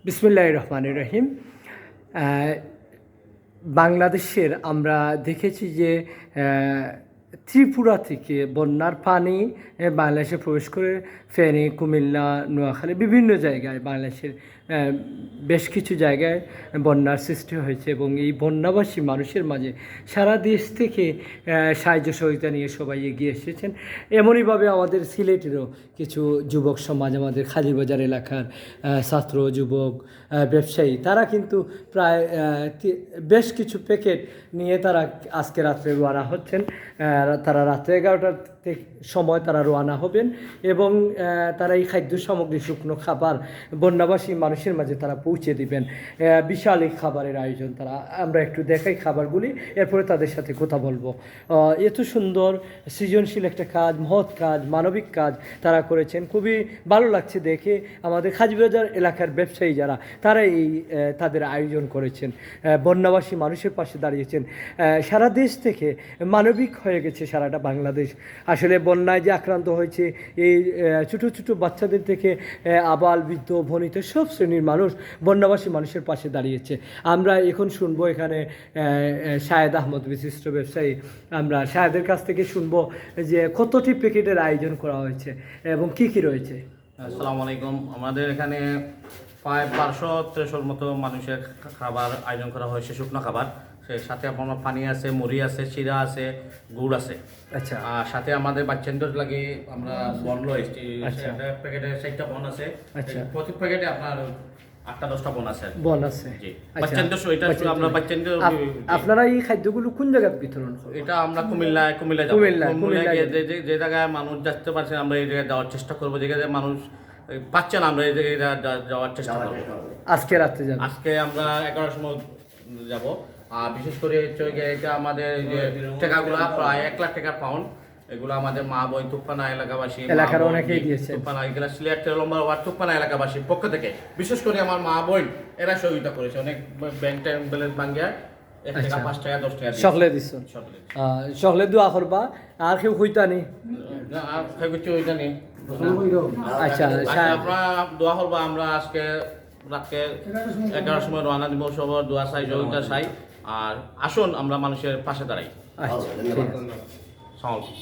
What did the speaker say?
বিসমিল্লাহির রহমানির রহিম। বাংলাদেশের আমরা দেখেছি যে ত্রিপুরা থেকে বন্যার পানি বাংলাদেশে প্রবেশ করে ফেনী, কুমিল্লা, নোয়াখালী বিভিন্ন জায়গায় বাংলাদেশের বেশ কিছু জায়গায় বন্যার সৃষ্টি হয়েছে এবং এই বন্যাবাসী মানুষের মাঝে সারা দেশ থেকে সাহায্য সহযোগিতা নিয়ে সবাই এগিয়ে এসেছেন। এমনইভাবে আমাদের সিলেটেরও কিছু যুবক সমাজ, আমাদের খালিবাজার এলাকার ছাত্র, যুবক, ব্যবসায়ী, তারা কিন্তু প্রায় বেশ কিছু প্যাকেট নিয়ে তারা আজকে রাত্রে রওনা হচ্ছেন। তারা রাত্রে 11টার সময় তারা রওনা হবেন এবং তারা এই খাদ্য সামগ্রী, শুকনো খাবার বন্যাবাসী মানুষের মাঝে তারা পৌঁছে দিবেন। বিশাল এই খাবারের আয়োজন। আমরা একটু দেখাই খাবারগুলি, এরপরে তাদের সাথে কথা বলবো। এত সুন্দর সৃজনশীল একটা কাজ, মহৎ কাজ, মানবিক কাজ তারা করেছেন। খুবই ভালো লাগছে দেখে। আমাদের খালিবাজার এলাকার ব্যবসায়ী যারা, তারা তাদের আয়োজন করেছেন, বন্যাবাসী মানুষের পাশে দাঁড়িয়েছেন। সারা দেশ থেকে মানবিক হয়ে গেছে সারাটা বাংলাদেশ। আসলে বন্যায় যে আক্রান্ত হয়েছে এই ছোটো ছোটো বাচ্চাদের থেকে আবাল, বৃদ্ধ, বনিতা সব শ্রেণীর মানুষ বন্যাবাসী মানুষের পাশে দাঁড়িয়েছে। আমরা এখন শুনবো এখানে শাহেদ আহমদ, বিশিষ্ট ব্যবসায়ী, আমরা শাহেদের কাছ থেকে শুনবো যে কতটি প্যাকেটের আয়োজন করা হয়েছে এবং কি কি রয়েছে। আসসালামু আলাইকুম। আমাদের এখানে প্রায় 500-300 মতো মানুষের খাবার আয়োজন করা হয়েছে, শুকনো খাবার। সেই সাথে আপনার পানি আছে, মুড়ি আছে, চিরা আছে, গুড় আছে। আচ্ছা। আর সাথে আমাদের বাচ্চাদের লাগে আমরা বন লয়েছি। প্যাকেটে 4টা বন আছে। আচ্ছা। প্রতি প্যাকেটে আপনার 8-10টা বন আছে। বন আছে। জি। বাচ্চাদের আমরা বাচ্চাদের। আপনারা এই খাদ্যগুলো কোন জায়গায় বিতরণ করেন? এটা আমরা কুমিল্লা যাব। কুমিল্লা যে জায়গায় মানুষ যেতে পারছে আমরা এই জায়গায় যাওয়ার চেষ্টা করবো। যে জায়গায় মানুষ পাচ্ছে না আমরা এই জায়গায় যাওয়ার চেষ্টা করবো। আজকে রাত্রে যাবো। আজকে আমরা 11টার সময় যাব। আর বিশেষ করে এটা আমাদের যে টাকাগুলো প্রায় 1 লাখ টাকার পাউন্ড। এগুলো আমাদের মা বোন তুপ্পানা এলাকাবাসী, এলাকার অনেকেই দিয়েছে। তুপ্পানা এগুলো সিলেট লম্বা তুপ্পানা এলাকাবাসীর পক্ষ থেকে বিশেষ করে আমার মা বোন এরা সহযোগিতা করেছে। অনেক ব্যাংক ব্যালেন্স ভাঙ্গিয়া 1 টাকা, 5 টাকা, 10 টাকা সকলে দিচ্ছ। সকলে দোয়া করবা। আর কেউ হইতানি আর কিছু হইতা নেই। আচ্ছা, আমরা দোয়া করবো। আমরা আজকে রাতকে 11টার সময় রওনা দিব। সবার দোয়া চাই, সহযোগিতা চাই। আর আসুন আমরা মানুষের পাশে দাঁড়াই। আচ্ছা, ঠিক আছে।